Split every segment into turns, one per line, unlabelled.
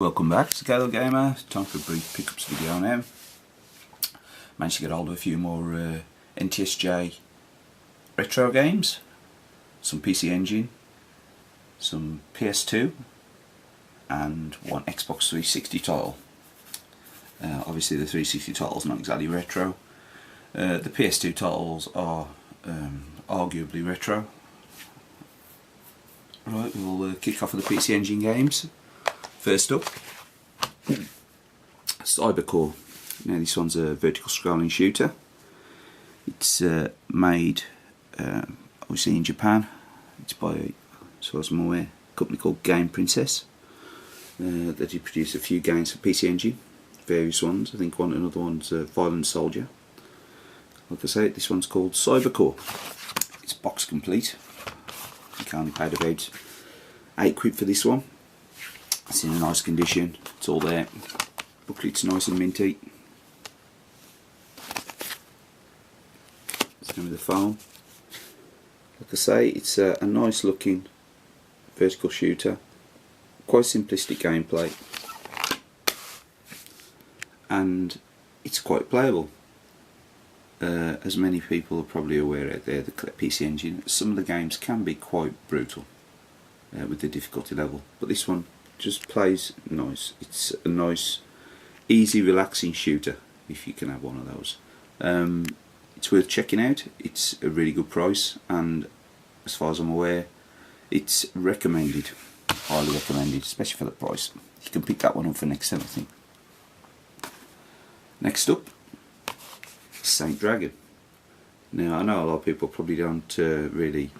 Welcome back to Galo Gamer. Time for a brief pickups video now. Managed to get hold of a few more NTSC-J retro games, some PC Engine, some PS2 and one Xbox 360 title. Obviously the 360 title's not exactly retro. The PS2 titles are arguably retro. Right, we'll kick off with the PC Engine games. First up, Cybercore. Now this one's a vertical scrolling shooter. It's made obviously in Japan. It's by, as far as I'm aware, a company called Game Princess. They did produce a few games for PC Engine, various ones. I think another one's Violent Soldier. Like I say, this one's called Cybercore. It's box complete. I think I only paid about £8 for this one. It's in a nice condition, it's all there. Booklet's nice and minty. Same with the phone. Like I say, it's a nice looking vertical shooter. Quite simplistic gameplay. And it's quite playable. As many people are probably aware out there, the PC Engine, some of the games can be quite brutal with the difficulty level. But this one just plays nice. It's a nice, easy, relaxing shooter, if you can have one of those. It's worth checking out. It's a really good price, and as far as I'm aware, it's recommended, highly recommended, especially for the price. You can pick that one up for next time, I think. Next up, Saint Dragon. Now I know a lot of people probably don't really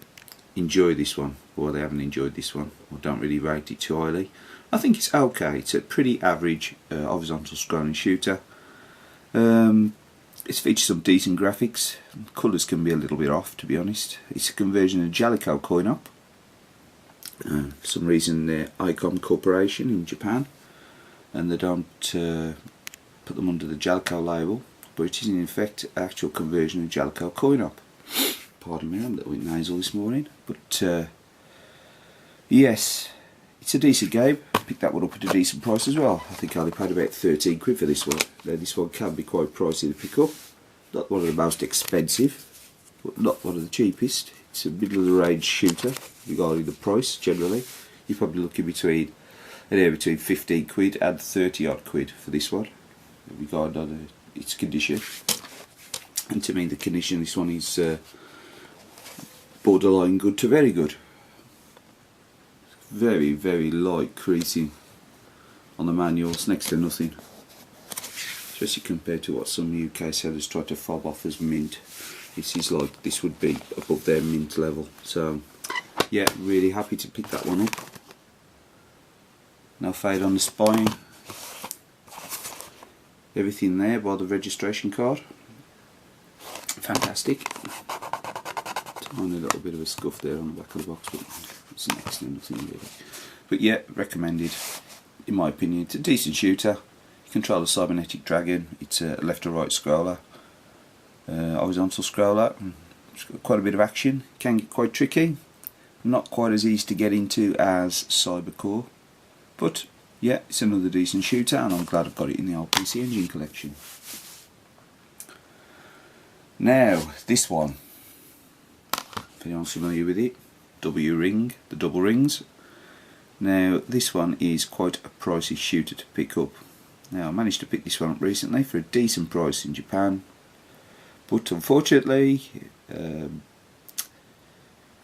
enjoy this one, or they haven't enjoyed this one, or don't really rate it too highly. I think it's okay. It's a pretty average horizontal scrolling shooter. It's featured some decent graphics. Colours can be a little bit off, to be honest. It's a conversion of Jalico coin-op. For some reason they're Icon Corporation in Japan, and they don't put them under the Jalico label, but it is in effect an actual conversion of Jalico coin-op. Pardon me, I'm a little bit nasal this morning, but yes, it's a decent game. Picked that one up at a decent price as well. I think I only paid about £13 for this one. Now this one can be quite pricey to pick up. Not one of the most expensive, but not one of the cheapest. It's a middle of the range shooter regarding the price generally. You're probably looking between between £15 and 30 odd quid for this one, regarding its condition. And to me the condition, this one is borderline good to very good. Very, very light creasing on the manuals, next to nothing, especially compared to what some UK sellers try to fob off as mint. This is like, this would be above their mint level. So yeah, really happy to pick that one up. No fade on the spine, everything there by the registration card. Fantastic. Tiny little bit of a scuff there on the back of the box, but it's next to nothing really. But yeah, recommended in my opinion. It's a decent shooter. You control a cybernetic dragon. It's a left or right scroller, horizontal scroller. It's got quite a bit of action. Can get quite tricky. Not quite as easy to get into as Cybercore, but yeah, it's another decent shooter, and I'm glad I've got it in the old PC Engine collection. Now this one, if anyone's familiar with it, W-Ring, the double rings. Now this one is quite a pricey shooter to pick up. Now I managed to pick this one up recently for a decent price in Japan, but unfortunately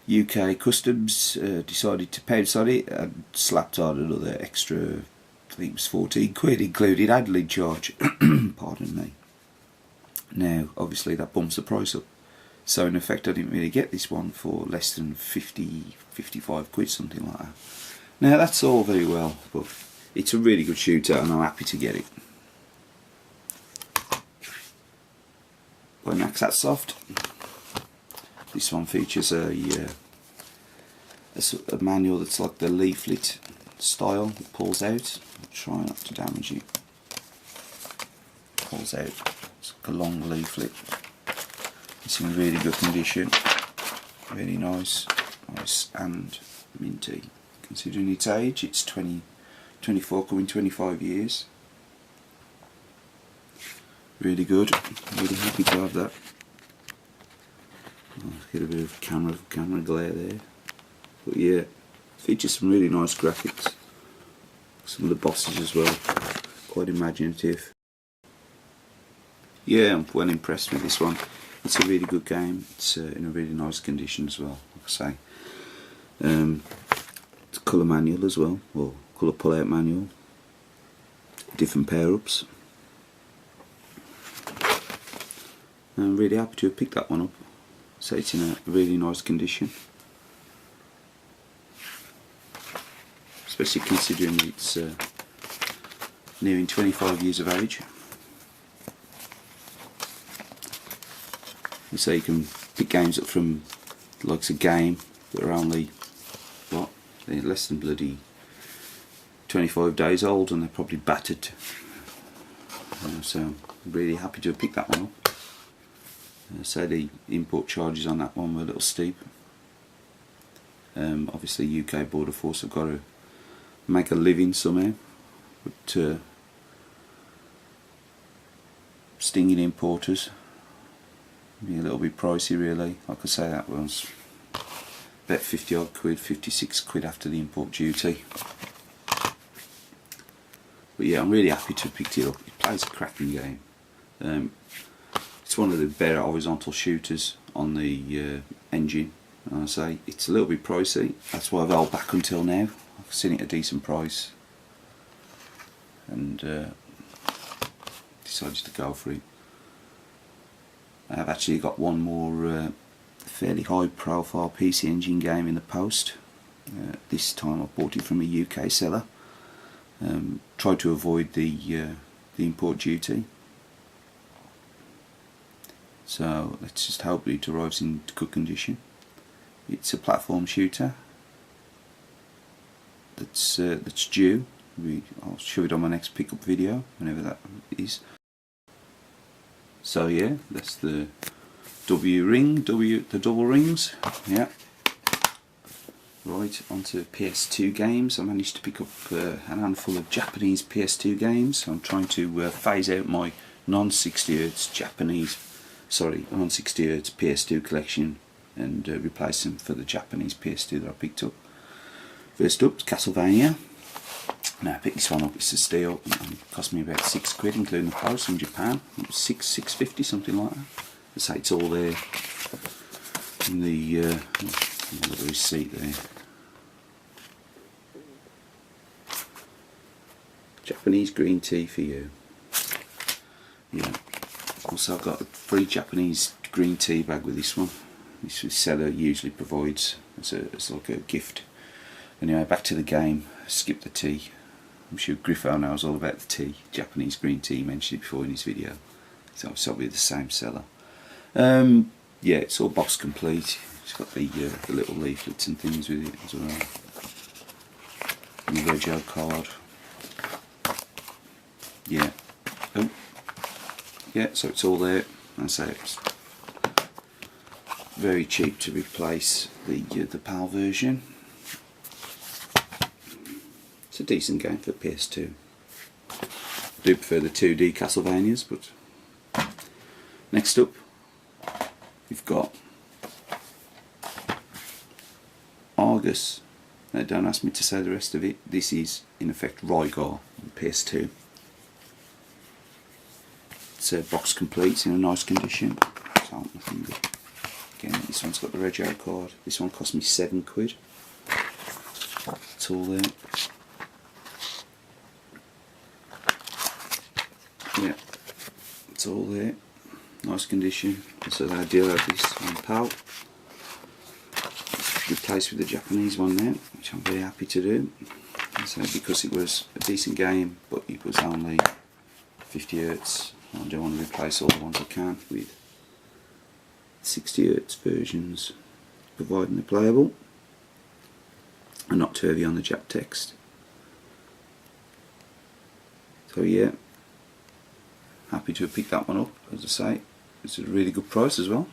UK Customs decided to pounce on it and slapped on another extra, I think it was £14, including handling charge. Pardon me. Now obviously that bumps the price up. So in effect I didn't really get this one for less than 55 quid, something like that. Now that's all very well, but it's a really good shooter and I'm happy to get it. By Naxat Soft. This one features a manual that's like the leaflet style that pulls out. I'll try not to damage it. Pulls out. It's like a long leaflet. It's in really good condition, really nice and minty. Considering its age, it's 24 coming 25 years. Really good, really happy to have that. Oh, get a bit of camera glare there. But yeah, features some really nice graphics. Some of the bosses as well, quite imaginative. Yeah, I'm well impressed with this one. It's a really good game. It's in a really nice condition as well, like I say. It's a colour manual as well, or colour pull-out manual. Different pair-ups. I'm really happy to have picked that one up. So it's in a really nice condition. Especially considering it's nearing 25 years of age. So you can pick games up from the likes of Game that are only, what, they're less than bloody 25 days old, and they're probably battered. So I'm really happy to have picked that one up. So the import charges on that one were a little steep. Obviously UK Border Force have got to make a living somehow, but stinging importers be a little bit pricey really. Like I say, that was about 50 odd quid, 56 quid after the import duty. But yeah, I'm really happy to have picked it up. It plays a cracking game. It's one of the better horizontal shooters on the engine. And I say it's a little bit pricey. That's why I've held back until now. I've seen it at a decent price, and decided to go for it. I have actually got one more fairly high profile PC Engine game in the post. This time I bought it from a UK seller. Tried to avoid the import duty. So let's just hope it arrives in good condition. It's a platform shooter that's due. I'll show it on my next pickup video, whenever that is. So yeah, that's the the double rings. Yeah. Right, onto PS2 games. I managed to pick up a handful of Japanese PS2 games. I'm trying to phase out my non-60Hz non-60Hz PS2 collection and replace them for the Japanese PS2 that I picked up. First up, Castlevania. Now I picked this one up, it's a steal. It cost me about 6 quid including the post from Japan. It was $6.50, something like that. I say it's all there in the receipt there. Japanese green tea for you. Yeah. Also I've got a free Japanese green tea bag with this one. This seller usually provides as like a gift. Anyway, back to the game. Skip the tea. I'm sure Griffo knows all about the tea. Japanese green tea, mentioned it before in his video. So it's obviously the same seller. Yeah, it's all box complete. It's got the little leaflets and things with it as well. And the rego card. Yeah. Oh. Yeah, so it's all there. And so it's very cheap to replace the PAL version. It's a decent game for PS2. I do prefer the 2D Castlevanias, but next up we've got Argus. Now don't ask me to say the rest of it. This is in effect Rygar on PS2. It's a box complete, it's in a nice condition. So again, this one's got the rego card. This one cost me 7 quid. It's all there. Yeah, it's all there. Nice condition. So I do have this on PAL. Replaced with the Japanese one now, which I'm very happy to do. So because it was a decent game, but it was only 50Hz. I don't want to replace all the ones I can with 60Hz versions, providing they're playable and not too heavy on the Jap text. So yeah, happy to have picked that one up. As I say, it's a really good price as well.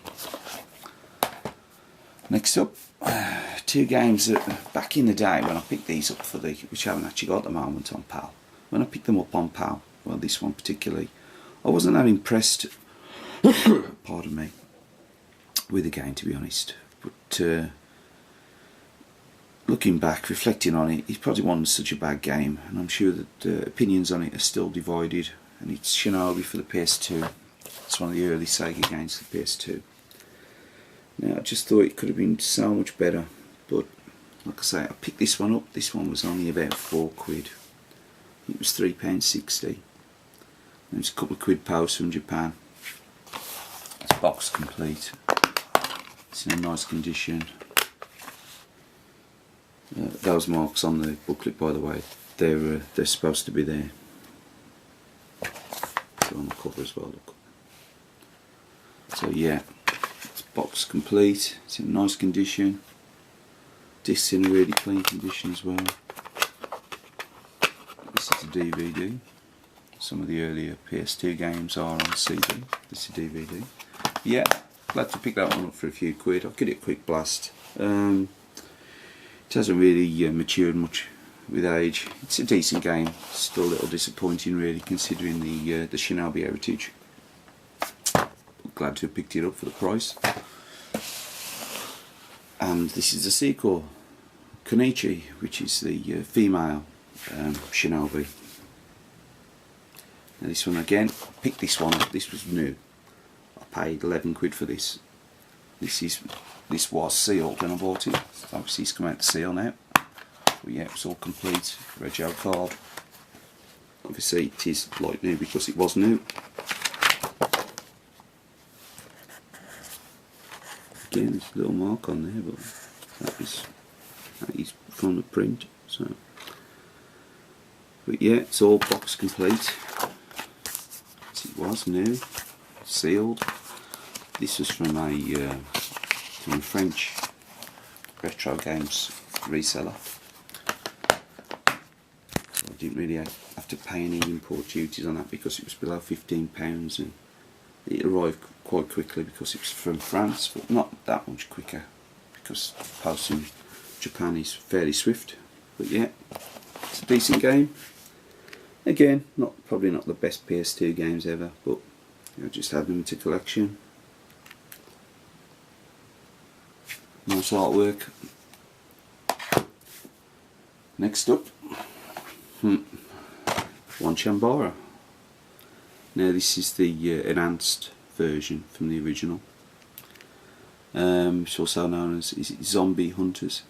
Next up, two games that back in the day when I picked these up for which I haven't actually got at the moment on PAL. When I picked them up on PAL, well, this one particularly, I wasn't that impressed, pardon me, with the game, to be honest. But looking back, reflecting on it, it probably wasn't such a bad game, and I'm sure that opinions on it are still divided. And it's Shinobi for the PS2. It's one of the early Sega games for the PS2. Now, I just thought it could have been so much better, but like I say, I picked this one up. This one was only about £4. It was £3.60. It was a couple of quid post from Japan. It's box complete. It's in a nice condition. Those marks on the booklet, by the way, they're supposed to be there. They're on the cover as well. Look. So yeah, it's box complete. It's in nice condition. Discs in a really clean condition as well. This is a DVD. Some of the earlier PS2 games are on CD. This is a DVD. Yeah, glad to pick that one up for a few quid. I'll give it a quick blast. It hasn't really matured much with age. It's a decent game. Still a little disappointing, really, considering the Shinobi heritage. Glad to have picked it up for the price. And this is the sequel, Konichi, which is the female Shinobi. Now this one again, I picked this one up. This was new. I paid 11 quid for this. This was sealed when I bought it. Obviously it's come out to seal now. But yeah, it was all complete. Rego card. Obviously it is like new because it was new. Again, there's a little mark on there, but that is from the print. So, but yeah, it's all box complete. As it was new, sealed. This was from a French retro games reseller. So I didn't really have to pay any import duties on that because it was below £15, and it arrived quite quickly because it was from France, but not that much quicker because post in Japan is fairly swift. But yeah, it's a decent game. Again, probably not the best PS2 games ever, but you know, just add them to collection. Nice artwork. Next up, One Chambara. Now this is the enhanced version from the original. It's also known as Zombie Hunters.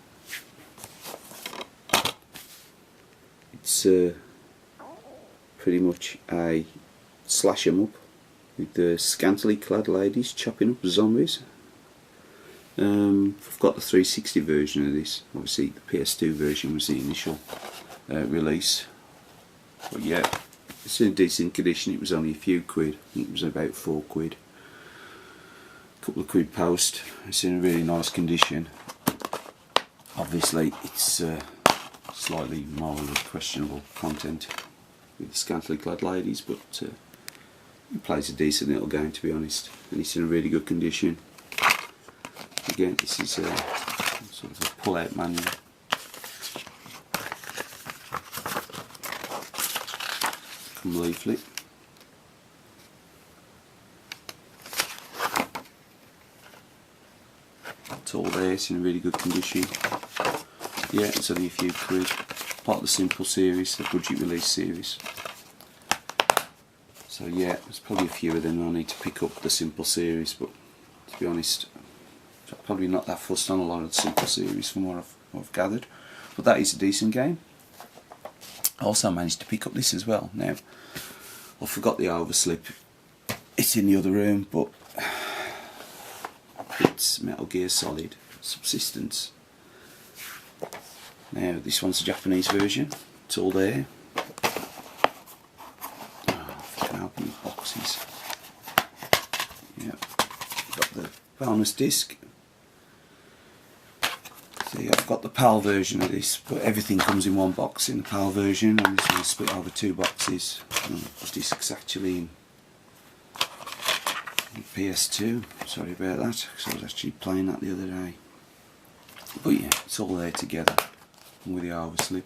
It's pretty much a slash 'em up with the scantily clad ladies chopping up zombies. I've got the 360 version of this. Obviously the PS2 version was the initial release. But yeah, it's in decent condition. It was only a few quid. I think it was about 4 quid. A couple of quid post. It's in a really nice condition. Obviously it's slightly morally questionable content with the scantily clad ladies, but it plays a decent little game, to be honest, and it's in a really good condition. Again, this is sort of a pull-out manual. Come leaflet. It's all there, it's in a really good condition. Yeah, it's only a few quid. Part of the Simple series, the budget release series. So yeah, there's probably a few of them I need to pick up, the Simple series, but to be honest, I'm probably not that fussed on a lot of the Simple series from what I've gathered. But that is a decent game. I also managed to pick up this as well. Now, I forgot the overslip. It's in the other room, but it's Metal Gear Solid Subsistence. Now, this one's the Japanese version. It's all there. Oh, I can open the boxes. Yeah, got the bonus disc. See, I've got the PAL version of this, but everything comes in one box in the PAL version, and this one's split over 2 boxes. The disc's actually in PS2. Sorry about that, because I was actually playing that the other day. But yeah, it's all there together with the overslip.